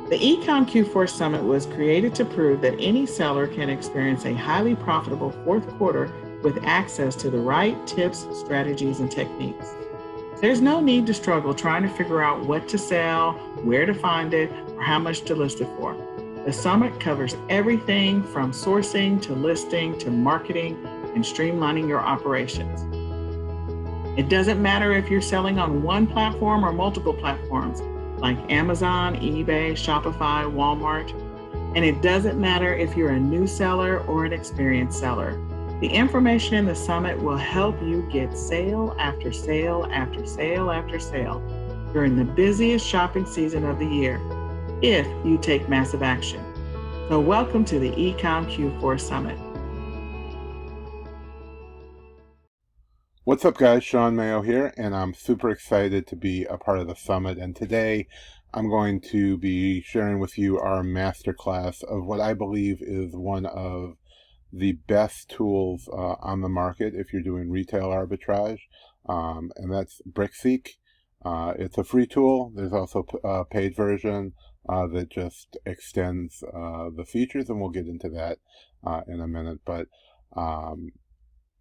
The eCom Q4 Summit was created to prove that any seller can experience a highly profitable fourth quarter with access to the right tips, strategies, and techniques. There's no need to struggle trying to figure out what to sell, where to find it, or how much to list it for. The summit covers everything from sourcing to listing to marketing and streamlining your operations. It doesn't matter if you're selling on one platform or multiple platforms like Amazon, eBay, Shopify, Walmart. And it doesn't matter if you're a new seller or an experienced seller. The information in the summit will help you get sale after sale after sale after sale during the busiest shopping season of the year, if you take massive action. So welcome to the eCom Q4 Summit. What's up, guys? Shawn Mayo here, and I'm super excited to be a part of the summit. And today I'm going to be sharing with you our masterclass of what I believe is one of the best tools on the market if you're doing retail arbitrage, and that's BrickSeek. It's a free tool. There's also a paid version that just extends the features, and we'll get into that in a minute. But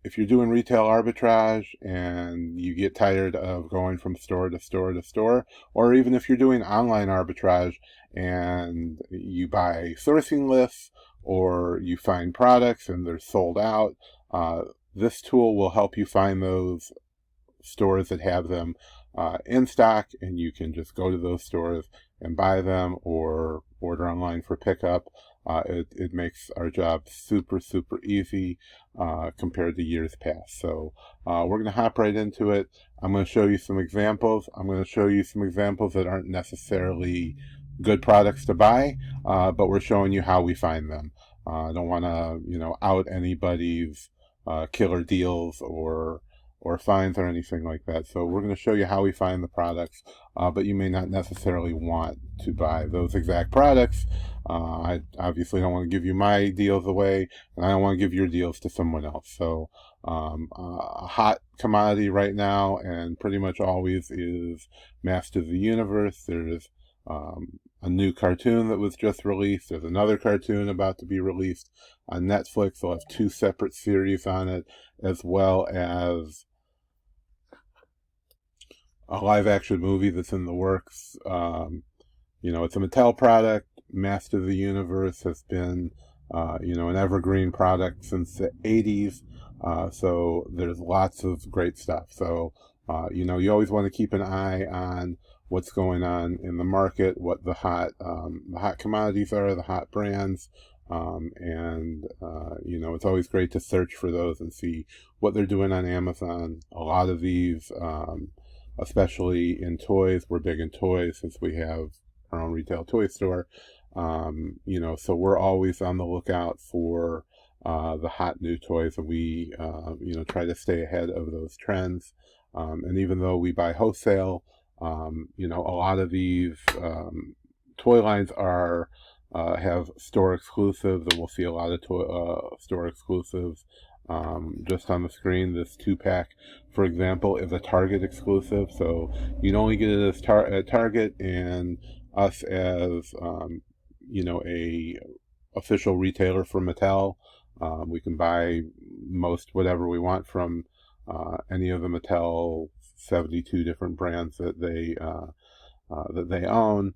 if you're doing retail arbitrage and you get tired of going from store to store to store, or even if you're doing online arbitrage and you buy sourcing lists or you find products and they're sold out, this tool will help you find those stores that have them in stock, and you can just go to those stores and buy them or order online for pickup. It makes our job super easy compared to years past. So we're going to hop right into it. I'm going to show you some examples. I'm going to show you some examples that aren't necessarily good products to buy, but we're showing you how we find them. I don't want to, out anybody's killer deals or finds or anything like that. So we're going to show you how we find the products, but you may not necessarily want to buy those exact products. I obviously don't want to give you my deals away, and I don't want to give your deals to someone else. So a hot commodity right now and pretty much always is Masters of the Universe. There's a new cartoon that was just released. There's another cartoon about to be released on Netflix. They'll have 2 separate series on it, as well as a live action movie that's in the works. It's a Mattel product. Master of the Universe has been, an evergreen product since the 80s. So there's lots of great stuff. So, you always want to keep an eye on what's going on in the market, what the hot commodities are, the hot brands. It's always great to search for those and see what they're doing on Amazon. A lot of these, especially in toys, we're big in toys since we have our own retail toy store. So we're always on the lookout for the hot new toys, and we, try to stay ahead of those trends. And even though we buy wholesale, a lot of these toy lines have store exclusives, and we'll see a lot of store exclusives just on the screen. This 2-pack, for example, is a Target exclusive, so you'd only get it at Target, and us as a official retailer for Mattel, we can buy most whatever we want from any of the Mattel 72 different brands that they own.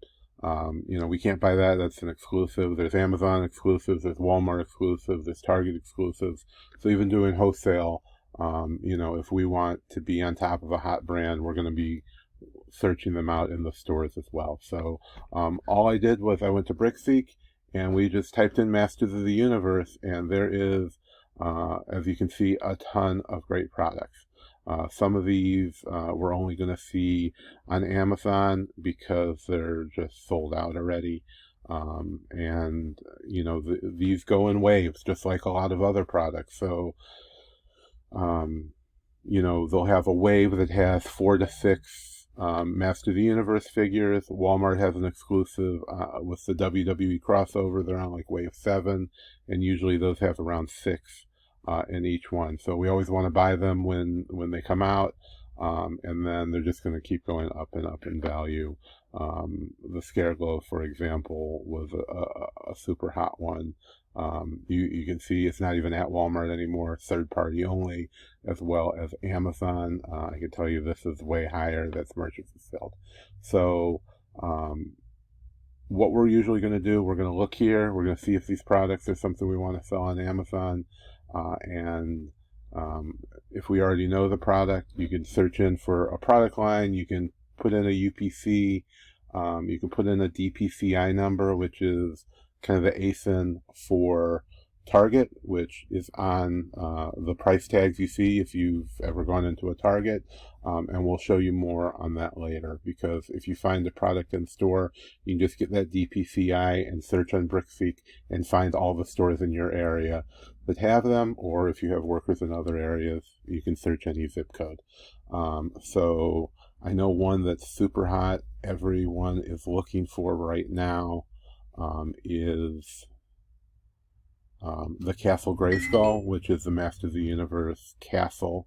We can't buy that. That's an exclusive. There's Amazon exclusives, there's Walmart exclusives, there's Target exclusives. So even doing wholesale, if we want to be on top of a hot brand, we're going to be searching them out in the stores as well. So all I did was I went to BrickSeek and we just typed in Masters of the Universe, and there is, as you can see, a ton of great products. Some of these we're only going to see on Amazon because they're just sold out already. These go in waves, just like a lot of other products. So, they'll have a wave that has 4 to 6 Master of the Universe figures. Walmart has an exclusive with the WWE crossover. They're on like wave 7, and usually those have around 6 in each one. So we always want to buy them when they come out, and then they're just going to keep going up and up in value The Scare Glove, for example, was a super hot one. You can see it's not even at Walmart anymore, third party only, as well as Amazon. I can tell you this is way higher, that's merchant fulfilled. So, what we're usually going to do, we're going to look here, we're going to see if these products are something we want to sell on Amazon, and if we already know the product, you can search in for a product line, you can put in a UPC, you can put in a DPCI number, which is kind of the ASIN for Target, which is on the price tags you see if you've ever gone into a Target, and we'll show you more on that later, because if you find a product in store, you can just get that DPCI and search on BrickSeek and find all the stores in your area that have them, or if you have workers in other areas, you can search any zip code. So I know one that's super hot, everyone is looking for right now, is the Castle Grayskull, which is the Master of the Universe castle.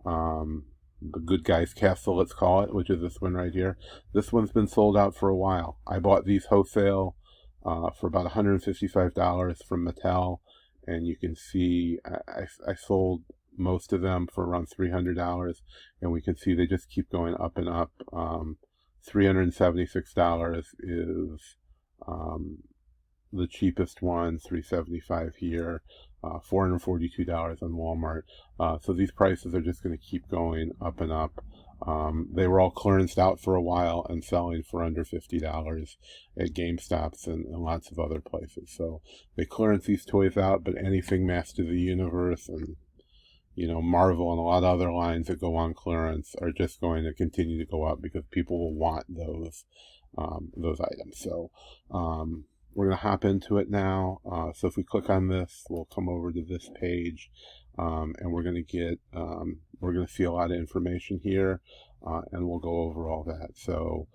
The good guy's castle, let's call it, which is this one right here. This one's been sold out for a while. I bought these wholesale for about $155 from Mattel, and you can see I sold most of them for around $300, and we can see they just keep going up and up. $376 is the cheapest one, $375 here, $442 on Walmart. So these prices are just going to keep going up and up. They were all clearanced out for a while and selling for under $50 at GameStops and lots of other places. So they clearance these toys out, but anything Master of the Universe and Marvel and a lot of other lines that go on clearance are just going to continue to go up because people will want those items. So we're going to hop into it now. So if we click on this, we'll come over to this page, and we're going to see a lot of information here, and we'll go over all that. So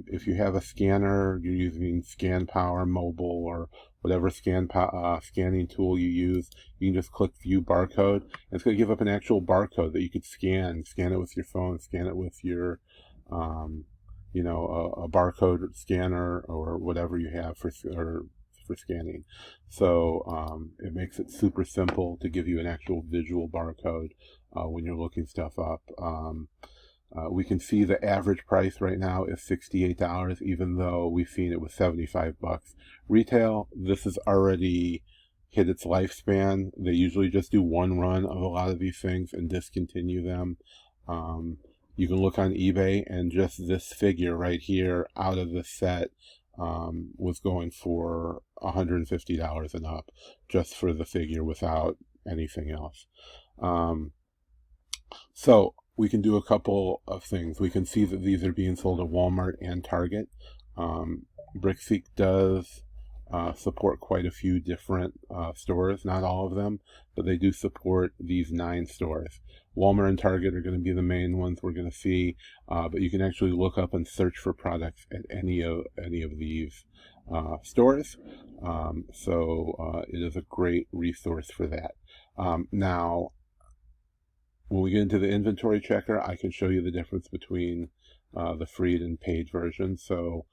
if you have a scanner, you're using ScanPower Mobile or whatever scanning tool you use, you can just click View Barcode, and it's going to give up an actual barcode that you could scan it with your phone, scan it with your a barcode scanner or whatever you have for scanning. So it makes it super simple to give you an actual visual barcode when you're looking stuff up. We can see the average price right now is $68, even though we've seen it was $75. Retail, this has already hit its lifespan. They usually just do one run of a lot of these things and discontinue them. You can look on eBay, and just this figure right here out of the set was going for $150 and up, just for the figure without anything else. So we can do a couple of things. We can see that these are being sold at Walmart and Target. BrickSeek does support quite a few different stores, not all of them, but they do support these 9 stores. Walmart and Target are going to be the main ones we're going to see, but you can actually look up and search for products at any of these stores. So it is a great resource for that. Now, when we get into the inventory checker, I can show you the difference between the free and paid version. So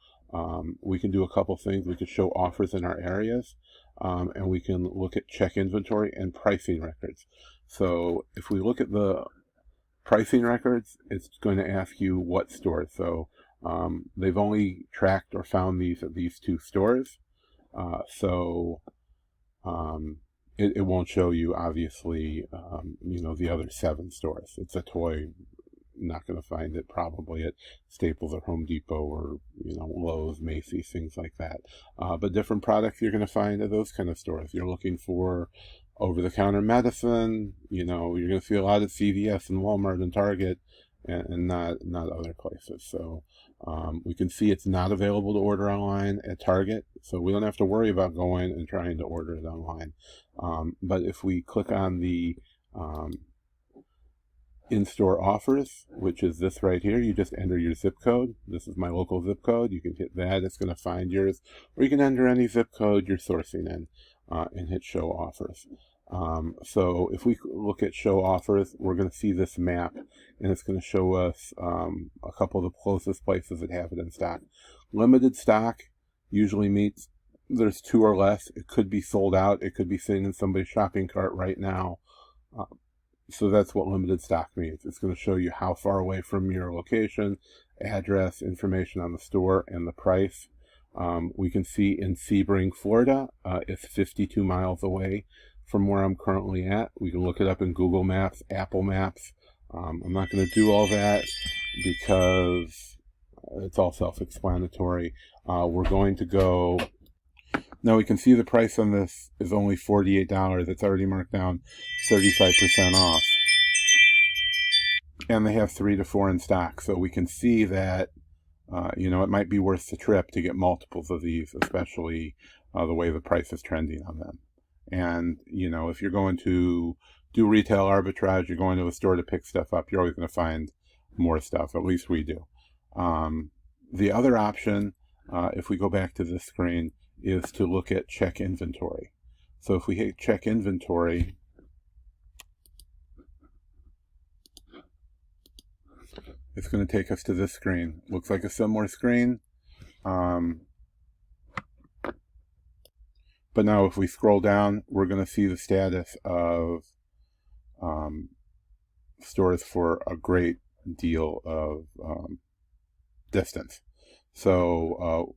we can do a couple things. We can show offers in our areas, and we can look at check inventory and pricing records. So if we look at the pricing records, it's going to ask you what stores. So they've only tracked or found these at these 2 stores. So it won't show you, obviously, the other 7 stores. It's a toy. Not going to find it probably at Staples or Home Depot or Lowe's, Macy's, things like that. But different products you're going to find at those kind of stores. You're looking for over-the-counter medicine. You're going to see a lot at CVS and Walmart and Target, and not other places. So we can see it's not available to order online at Target, so we don't have to worry about going and trying to order it online. But if we click on the in-store offers, which is this right here, you just enter your zip code. This is my local zip code. You can hit that, it's going to find yours, or you can enter any zip code you're sourcing in and hit show offers. So if we look at show offers, we're going to see this map, and it's going to show us a couple of the closest places that have it in stock. Limited stock usually means there's 2 or less. It could be sold out. It could be sitting in somebody's shopping cart right now. So that's what limited stock means. It's going to show you how far away from your location, address, information on the store, and the price. We can see in Sebring, Florida, it's 52 miles away from where I'm currently at. We can look it up in Google Maps, Apple Maps. I'm not going to do all that because it's all self-explanatory. We're going to go... Now we can see the price on this is only $48. It's already marked down 35% off. And they have 3 to 4 in stock. So we can see that, it might be worth the trip to get multiples of these, especially the way the price is trending on them. And, if you're going to do retail arbitrage, you're going to a store to pick stuff up, you're always going to find more stuff. At least we do. The other option, if we go back to this screen, is to look at check inventory. So if we hit check inventory, it's going to take us to this screen. Looks like a similar screen. But now if we scroll down, we're going to see the status of stores for a great deal of distance. So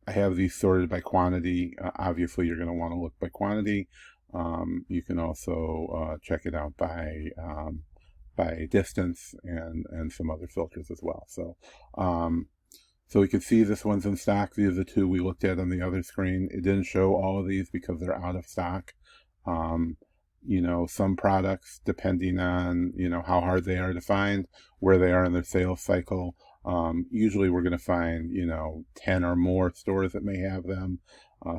I have these sorted by quantity. Obviously, you're going to want to look by quantity. You can also check it out by distance and some other filters as well. So we can see this one's in stock. These are the 2 we looked at on the other screen. It didn't show all of these because they're out of stock. Some products, depending on, how hard they are to find, where they are in their sales cycle, usually we're going to find, 10 or more stores that may have them.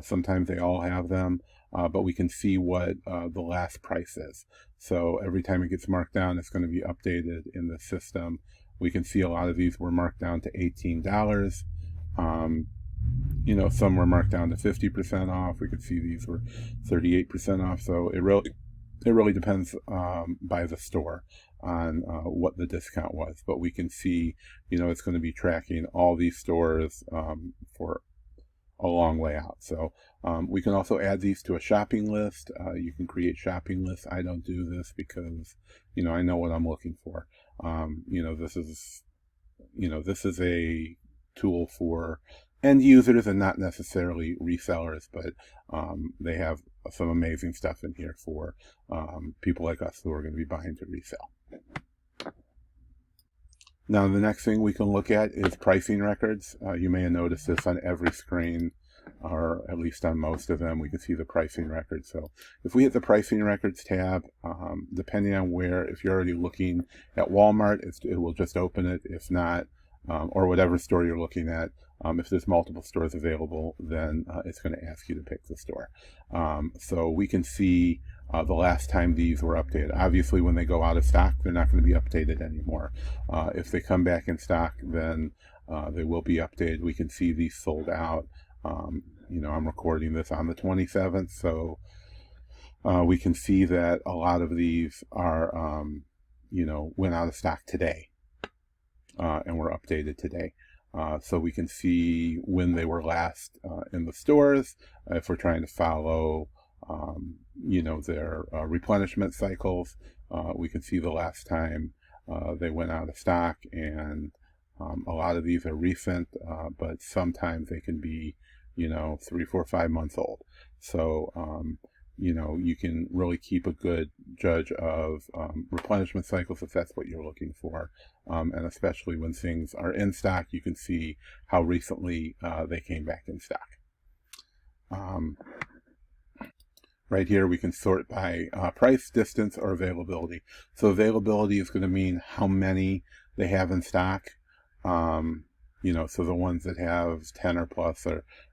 Sometimes they all have them, but we can see what the last price is. So every time it gets marked down, it's going to be updated in the system. We can see a lot of these were marked down to $18. Some were marked down to 50% off. We could see these were 38% off. So it really depends by the store on what the discount was. But we can see, it's going to be tracking all these stores for a long way out. So we can also add these to a shopping list. You can create shopping lists. I don't do this because, I know what I'm looking for. This is a tool for end users and not necessarily resellers, but they have some amazing stuff in here for people like us who are going to be buying to resell. Now, the next thing we can look at is pricing records. You may have noticed this on every screen, or at least on most of them. We can see the pricing records. So if we hit the pricing records tab, depending on where, if you're already looking at Walmart, it will just open it. If not, or whatever store you're looking at, if there's multiple stores available, then it's going to ask you to pick the store. So we can see the last time these were updated. Obviously, when they go out of stock, they're not going to be updated anymore. If they come back in stock, then they will be updated. We can see these sold out. I'm recording this on the 27th, so we can see that a lot of these are, went out of stock today and were updated today. So we can see when they were last in the stores. If we're trying to follow, their replenishment cycles, we can see the last time they went out of stock. And a lot of these are recent, but sometimes they can be, 3, 4, 5 months old. So, you can really keep a good judge of replenishment cycles if that's what you're looking for. And especially when things are in stock, you can see how recently they came back in stock. Right here, we can sort by price, distance, or availability. So availability is going to mean how many they have in stock. So the ones that have 10 or plus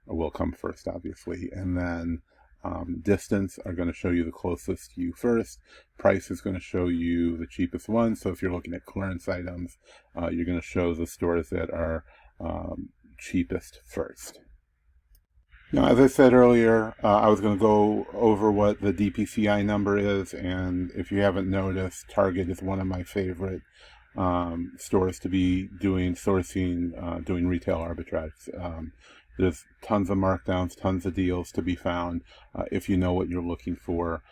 will come first, obviously. And then distance are going to show you the closest to you first. Price is going to show you the cheapest one. So if you're looking at clearance items, you're going to show the stores that are cheapest first. Now, as I said earlier, I was going to go over what the DPCI number is, and if you haven't noticed, Target is one of my favorite stores to be doing sourcing, doing retail arbitrage. There's tons of markdowns, tons of deals to be found if you know what you're looking for.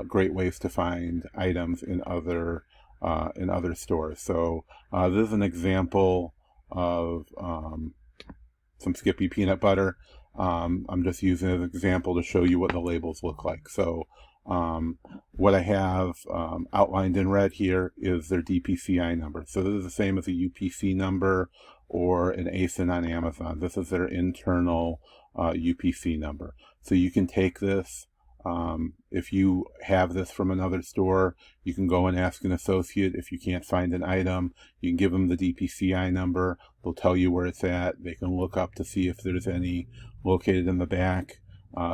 Great ways to find items in other stores. So this is an example of some Skippy peanut butter. I'm just using it as an example to show you what the labels look like. So what I have outlined in red here is their DPCI number. So this is the same as a UPC number or an ASIN on Amazon. This is their internal UPC number. So you can take this. If you have this from another store, you can go and ask an associate. If you can't find an item, you can give them the DPCI number. They'll tell you where it's at. They can look up to see if there's any located in the back.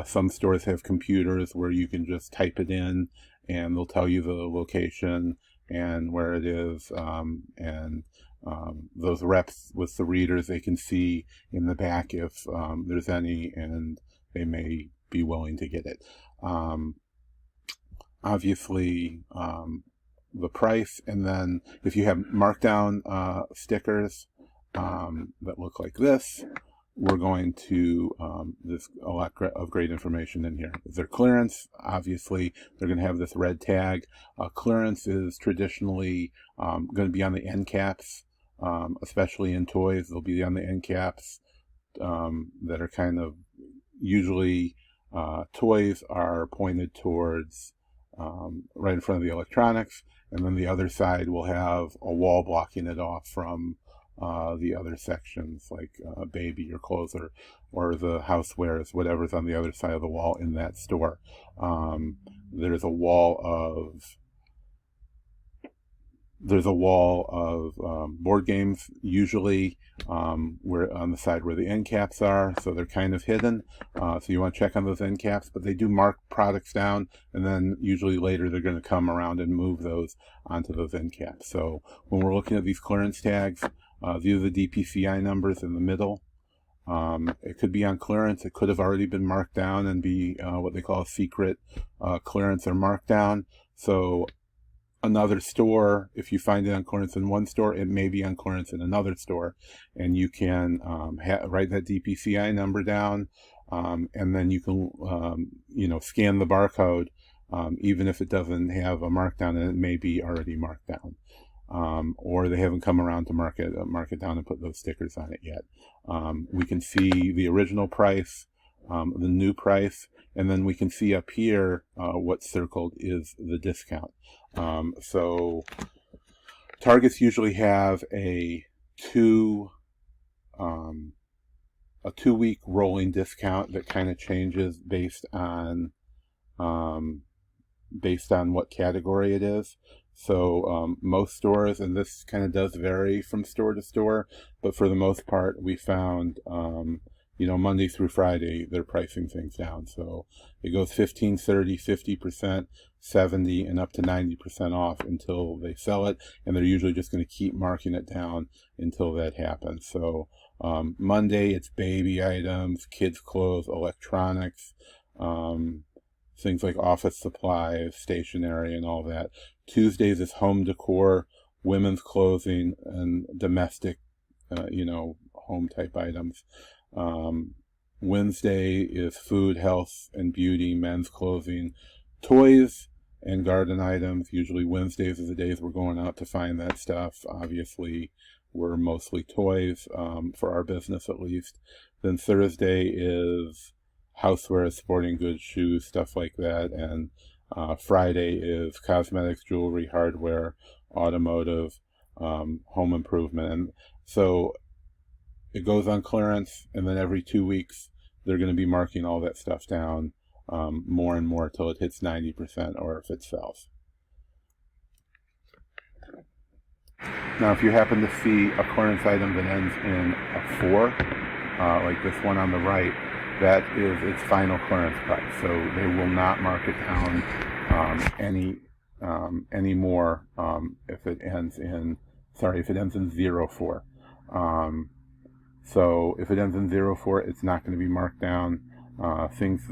Some stores have computers where you can just type it in and they'll tell you the location and where it is. Those reps with the readers, they can see in the back if there's any, and they may be willing to get it. Obviously, the price, and then if you have markdown stickers that look like this, we're going to, there's a lot of great information in here. Their clearance, obviously, they're going to have this red tag. Clearance is traditionally going to be on the end caps, especially in toys. They'll be on the end caps that are kind of usually toys are pointed towards right in front of the electronics, and then the other side will have a wall blocking it off from the other sections, like baby or clothes or the housewares, whatever's on the other side of the wall in that store. There's a wall of board games, usually where on the side where the end caps are, so they're kind of hidden. So you want to check on those end caps, but they do mark products down, and then usually later they're going to come around and move those onto those end caps. So when we're looking at these clearance tags, these are the DPCI numbers in the middle. It could be on clearance. It could have already been marked down and be what they call a secret clearance or markdown. So another store, if you find it on clearance in one store, it may be on clearance in another store, and you can write that DPCI number down, and then you can scan the barcode, even if it doesn't have a markdown, and it may be already marked down, or they haven't come around to mark it down and put those stickers on it yet. We can see the original price, the new price, and then we can see up here what's circled is the discount. So Targets usually have a 2-week rolling discount that kind of changes based on what category it is. So most stores, and this kind of does vary from store to store, but for the most part, we found Monday through Friday, they're pricing things down. So it goes 15, 30, 50%, 70, and up to 90% off until they sell it. And they're usually just going to keep marking it down until that happens. So Monday, it's baby items, kids' clothes, electronics, things like office supplies, stationery, and all that. Tuesdays is home decor, women's clothing, and domestic, home type items. Wednesday is food, health, and beauty, men's clothing, toys, and garden items. Usually Wednesdays are the days we're going out to find that stuff. Obviously, we're mostly toys, for our business at least. Then Thursday is houseware, sporting goods, shoes, stuff like that. And Friday is cosmetics, jewelry, hardware, automotive, home improvement. And so it goes on clearance, and then every 2 weeks they're going to be marking all that stuff down more and more till it hits 90%, or if it sells. Now, if you happen to see a clearance item that ends in a 4, like this one on the right, that is its final clearance price. So they will not mark it down any more if it ends in 04. So if it ends in 04, it's not going to be marked down. things.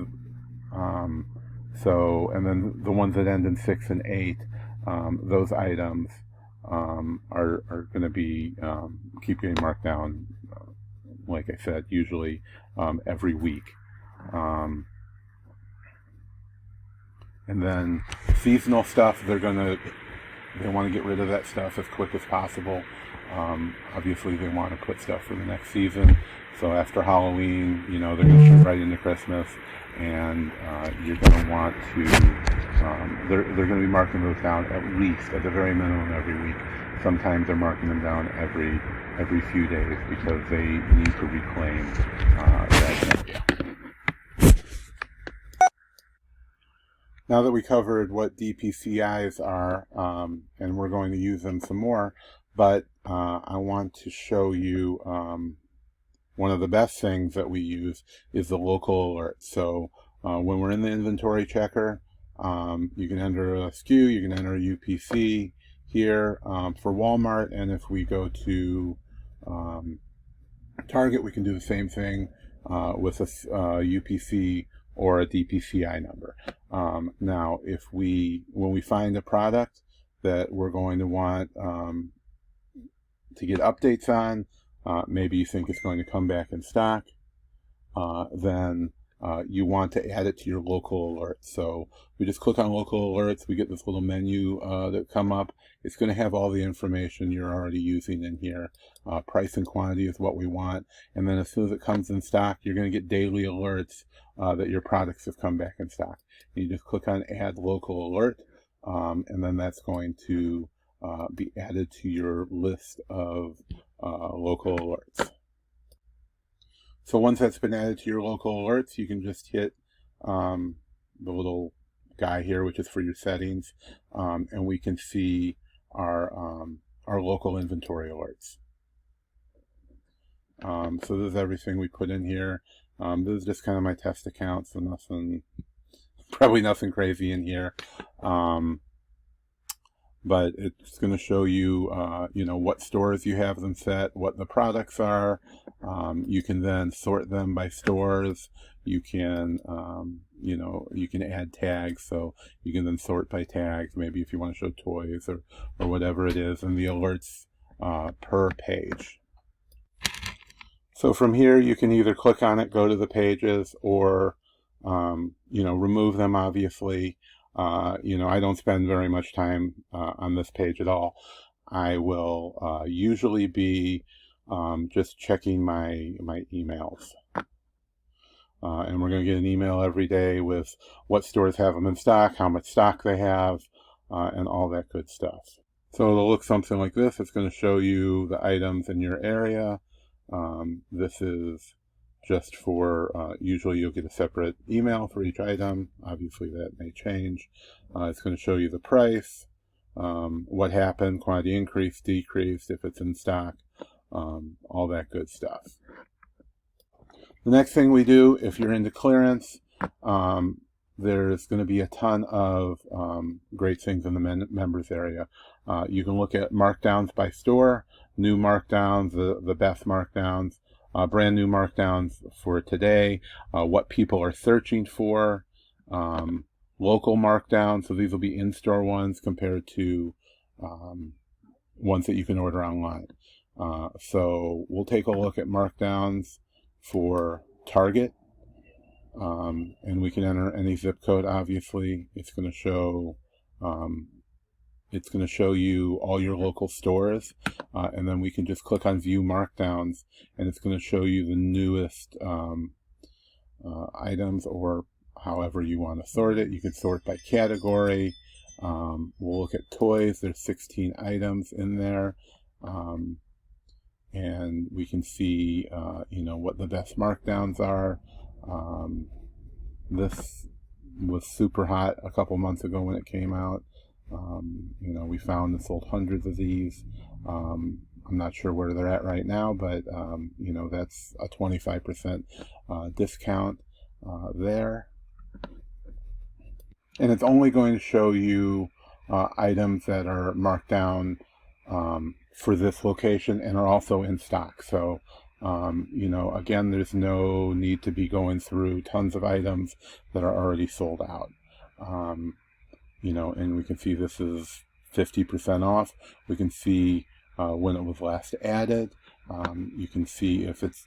So, and then the ones that end in 6 and 8, those items are going to be keep getting marked down. Like I said, usually every week. And then seasonal stuff, they want to get rid of that stuff as quick as possible. Obviously, they want to put stuff for the next season. So after Halloween, they're going to shoot right into Christmas, and you're going to want to. They're going to be marking those down at least, at the very minimum, every week. Sometimes they're marking them down every few days because they need to reclaim that area. Now that we covered what DPCIs are, and we're going to use them some more, but I want to show you one of the best things that we use is the local alert. So when we're in the inventory checker, you can enter a SKU, you can enter a UPC here for Walmart, and if we go to Target, we can do the same thing with a UPC or a DPCI number. Now, when we find a product that we're going to want to get updates on, maybe you think it's going to come back in stock, then you want to add it to your local alerts. So we just click on local alerts, we get this little menu that come up. It's going to have all the information you're already using in here. Price and quantity is what we want. And then as soon as it comes in stock, you're going to get daily alerts that your products have come back in stock. You just click on add local alert, and then that's going to be added to your list of local alerts. So once that's been added to your local alerts, you can just hit the little guy here, which is for your settings, and we can see our local inventory alerts. So this is everything we put in here. This is just kind of my test account, so probably nothing crazy in here. But it's going to show you, what stores you have them set, what the products are. You can then sort them by stores. You can, you can add tags, so you can then sort by tags. Maybe if you want to show toys or whatever it is, and the alerts per page. So from here, you can either click on it, go to the pages, or remove them. Obviously. I don't spend very much time on this page at all. I will usually be just checking my emails. And we're going to get an email every day with what stores have them in stock, how much stock they have, and all that good stuff. So it'll look something like this. It's going to show you the items in your area. This is just for, usually you'll get a separate email for each item. Obviously that may change. It's going to show you the price, what happened, quantity increased, decreased, if it's in stock, all that good stuff. The next thing we do, if you're into clearance, there's going to be a ton of great things in the members area. You can look at markdowns by store, new markdowns, the best markdowns, brand new markdowns for today, what people are searching for, local markdowns. So these will be in-store ones compared to ones that you can order online. So we'll take a look at markdowns for Target, and we can enter any zip code. Obviously, it's going to show you all your local stores, and then we can just click on View Markdowns, and it's going to show you the newest items, or however you want to sort it. You can sort by category. We'll look at toys. There's 16 items in there, and we can see what the best markdowns are. This was super hot a couple months ago when it came out. We found and sold hundreds of these. I'm not sure where they're at right now, but that's a 25% discount there. And it's only going to show you items that are marked down for this location and are also in stock. So You know, again, there's no need to be going through tons of items that are already sold out. You know, and we can see this is 50% off. We can see when it was last added. You can see if it's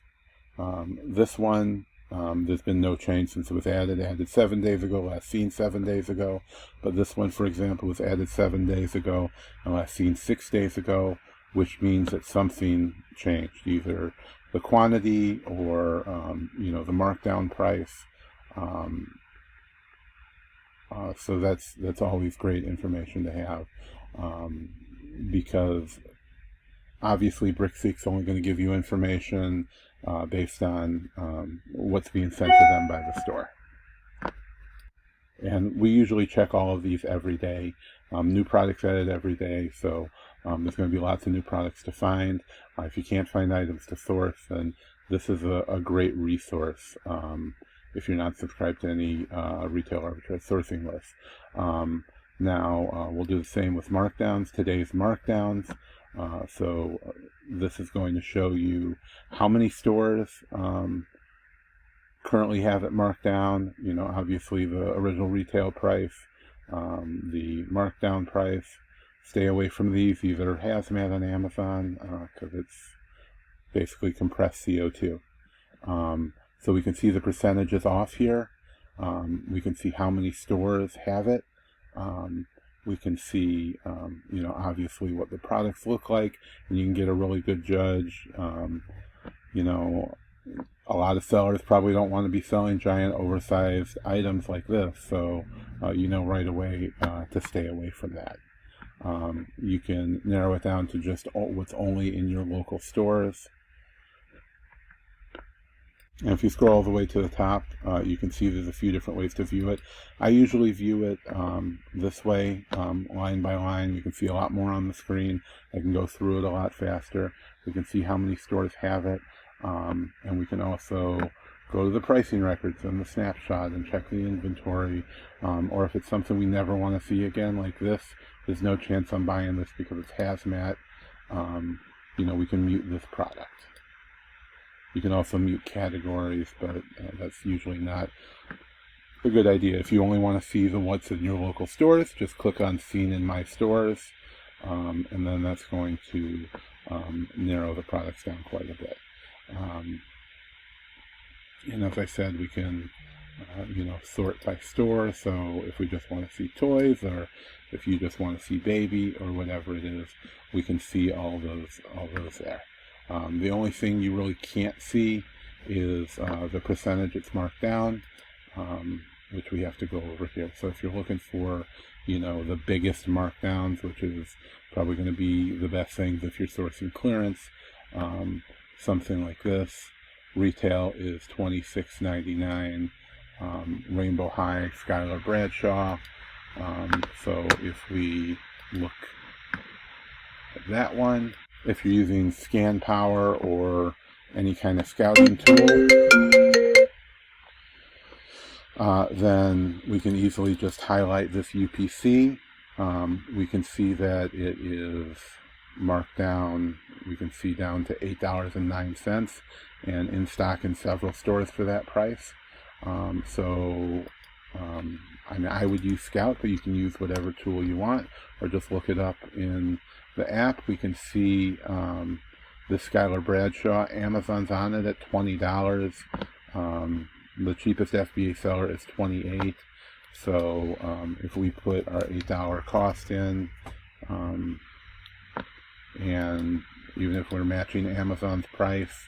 this one, there's been no change since it was added 7 days ago, last seen 7 days ago. But this one, for example, was added 7 days ago and last seen 6 days ago, which means that something changed, either the quantity or, you know, the markdown price. So that's always great information to have, because obviously BrickSeek's only going to give you information based on what's being sent to them by the store. And we usually check all of these every day. New products added every day, so there's going to be lots of new products to find. If you can't find items to source, then this is a great resource if you're not subscribed to any retail arbitrage sourcing lists. Now, we'll do the same with markdowns. Today's markdowns. So this is going to show you how many stores currently have it marked down. You know, obviously the original retail price, the markdown price. Stay away from these. Either hazmat on Amazon, because it's basically compressed CO2. So we can see the percentages off here. We can see how many stores have it. We can see, you know, obviously what the products look like, and you can get a really good judge. You know, a lot of sellers probably don't want to be selling giant oversized items like this, so you know right away to stay away from that. You can narrow it down to just what's only in your local stores. And if you scroll all the way to the top, you can see there's a few different ways to view it. I usually view it this way, line by line. You can see a lot more on the screen. I can go through it a lot faster. We can see how many stores have it. And we can also go to the pricing records and the snapshot and check the inventory. Or if it's something we never want to see again, like this, there's no chance I'm buying this because it's hazmat. You know, we can mute this product. You can also mute categories, but that's usually not a good idea. If you only want to see what's in your local stores, just click on Seen in My Stores, and then that's going to narrow the products down quite a bit. And as I said, we can you know, sort by store. So if we just want to see toys, or if you just want to see baby, or whatever it is, we can see all those there. The only thing you really can't see is the percentage it's marked down, which we have to go over here. So if you're looking for, you know, the biggest markdowns, which is probably going to be the best things if you're sourcing clearance, something like this, retail is $26.99, Rainbow High, Skylar Bradshaw. So if we look at that one, if you're using Scan Power or any kind of scouting tool, then we can easily just highlight this UPC. We can see that it is marked down, we can see down to $8.09 and in stock in several stores for that price. I mean, I would use Scout, but you can use whatever tool you want, or just look it up in the app. We can see the Skylar Bradshaw. Amazon's on it at $20. The cheapest FBA seller is $28. So if we put our $8 cost in, and even if we're matching Amazon's price,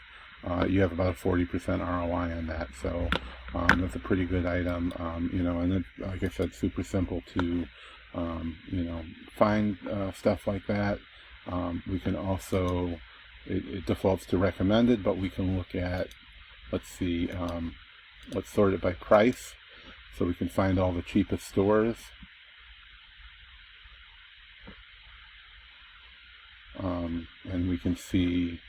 you have about a 40% ROI on that. So that's a pretty good item, you know, and it, like I said, super simple to, you know, find stuff like that. We can also, it defaults to recommended, but we can look at, let's see, let's sort it by price, so we can find all the cheapest stores. And we can see,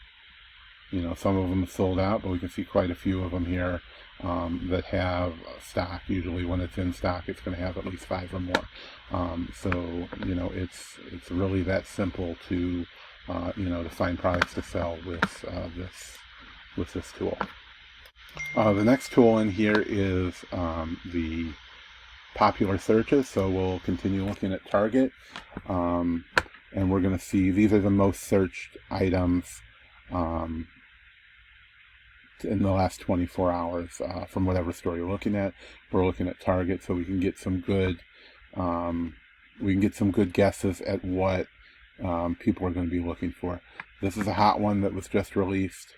you know, some of them are sold out, but we can see quite a few of them here that have stock. Usually when it's in stock, it's going to have at least 5 or more. So, you know, it's really that simple to, you know, to find products to sell with this with this tool. The next tool in here is the popular searches. So we'll continue looking at Target, and we're going to see these are the most searched items in the last 24 hours from whatever store you're looking at. We're looking at Target, so we can get some good guesses at what people are going to be looking for. This is a hot one that was just released.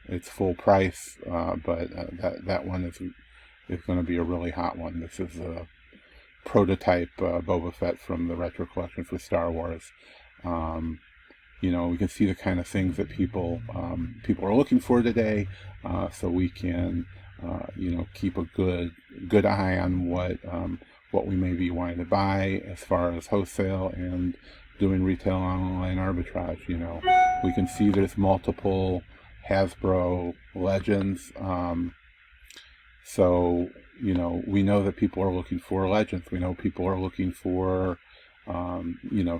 It's full price, but that one is going to be a really hot one. This is a prototype Boba Fett from the retro collection for Star Wars. We can see the kind of things that people are looking for today, so we can keep a good eye on what we may be wanting to buy as far as wholesale and doing retail online arbitrage. We can see there's multiple Hasbro Legends, so we know that people are looking for Legends. We know people are looking for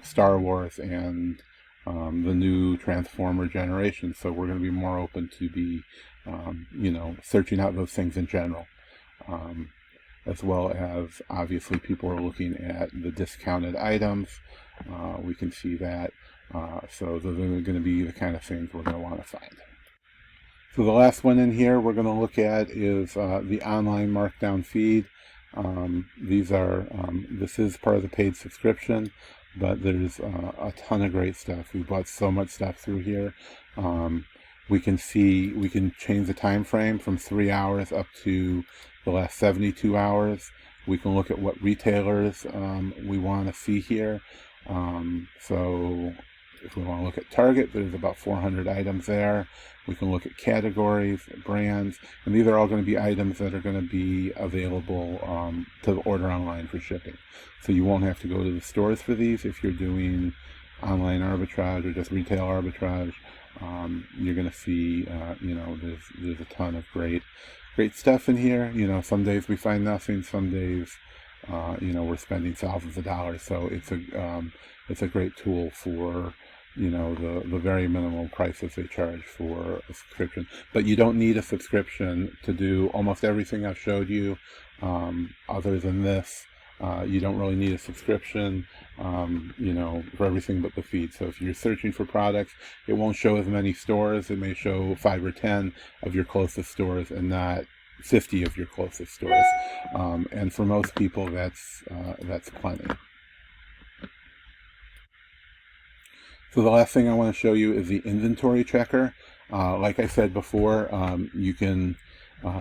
Star Wars and the new Transformer generation. So we're going to be more open to be searching out those things in general, as well as obviously people are looking at the discounted items. We can see that. So those are going to be the kind of things we're going to want to find. So the last one in here we're going to look at is the online markdown feed. This is part of the paid subscription, but there's a ton of great stuff. We bought so much stuff through here. We can change the time frame from 3 hours up to the last 72 hours. We can look at what retailers we want to see here. So if we want to look at Target, there's about 400 items there. We can look at categories, brands, and these are all going to be items that are going to be available to order online for shipping. So you won't have to go to the stores for these if you're doing online arbitrage or just retail arbitrage. You're going to see, there's a ton of great stuff in here. Some days we find nothing. Some days, we're spending thousands of dollars. So it's a great tool for the very minimal prices they charge for a subscription. But you don't need a subscription to do almost everything I've showed you. Other than this, you don't really need a subscription, for everything but the feed. So if you're searching for products, it won't show as many stores. It may show 5 or 10 of your closest stores and not 50 of your closest stores. And for most people, that's plenty. So the last thing I want to show you is the inventory checker. Like I said before, you can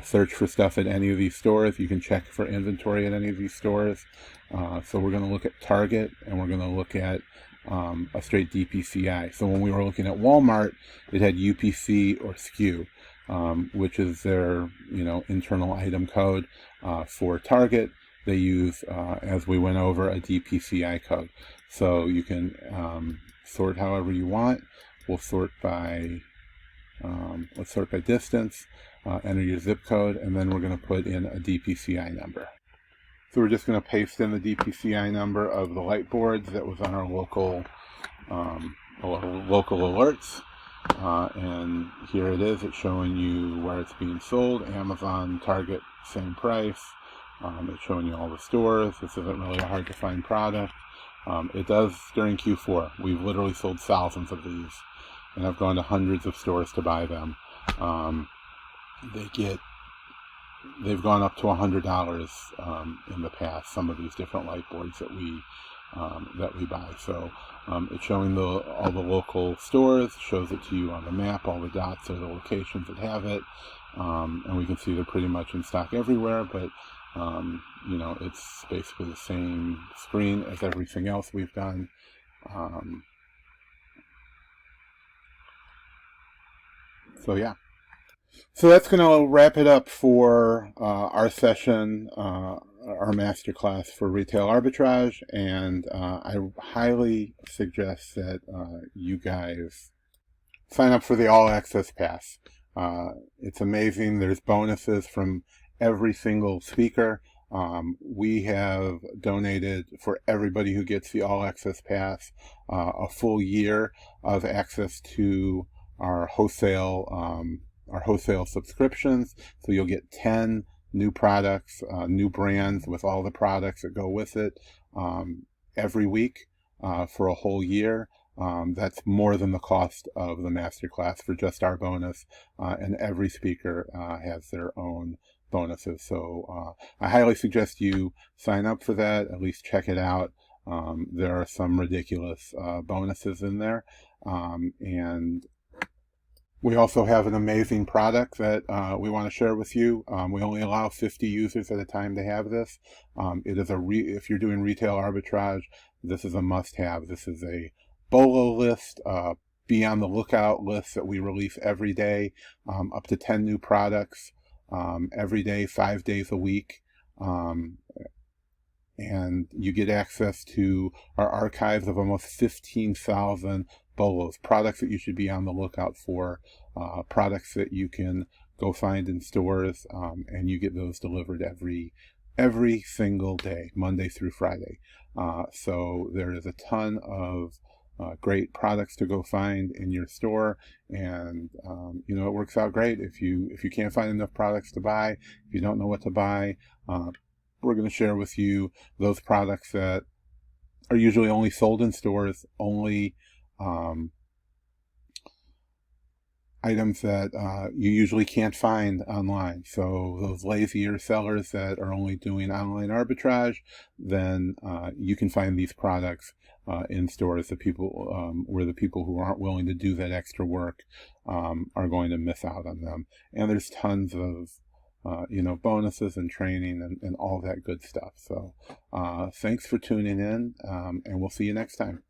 search for stuff at any of these stores. You can check for inventory at any of these stores. So we're going to look at Target, and we're going to look at a straight DPCI. So when we were looking at Walmart, it had UPC or SKU, which is their internal item code. For Target, they use, as we went over, a DPCI code. So you can sort however you want. We'll sort by let's sort by distance, enter your zip code, and then we're going to put in a DPCI number. So we're just going to paste in the DPCI number of the light boards that was on our local alerts, and here it is. It's showing you where it's being sold. Amazon, Target, same price. It's showing you all the stores. This isn't really a hard to find product. It does during Q4. We've literally sold thousands of these, and I've gone to hundreds of stores to buy them. They've gone up to $100 in the past. Some of these different light boards that we buy. So it's showing all the local stores. Shows it to you on the map. All the dots are the locations that have it, and we can see they're pretty much in stock everywhere. But it's basically the same screen as everything else we've done. So yeah. So that's going to wrap it up for our session, our masterclass for retail arbitrage. And I highly suggest that you guys sign up for the All Access Pass. It's amazing. There's bonuses from every single speaker. We have donated for everybody who gets the All Access Pass a full year of access to our wholesale subscriptions. So you'll get 10 new products, new brands with all the products that go with it every week for a whole year. That's more than the cost of the masterclass for just our bonus, and every speaker has their own bonuses. So I highly suggest you sign up for that, at least check it out. There are some ridiculous bonuses in there. And we also have an amazing product that we want to share with you. We only allow 50 users at a time to have this. It is if you're doing retail arbitrage, this is a must-have. This is a BOLO list, be on the lookout list that we release every day, up to 10 new products every day, 5 days a week. And you get access to our archives of almost 15,000 BOLOs, products that you should be on the lookout for, products that you can go find in stores, and you get those delivered every single day, Monday through Friday. So there is a ton of great products to go find in your store, and it works out great if you can't find enough products to buy, if you don't know what to buy. We're going to share with you those products that are usually only sold in stores, only items that you usually can't find online. So those lazier sellers that are only doing online arbitrage, then you can find these products in stores. The people where the people who aren't willing to do that extra work are going to miss out on them. And there's tons of bonuses and training and all that good stuff. So thanks for tuning in, and we'll see you next time.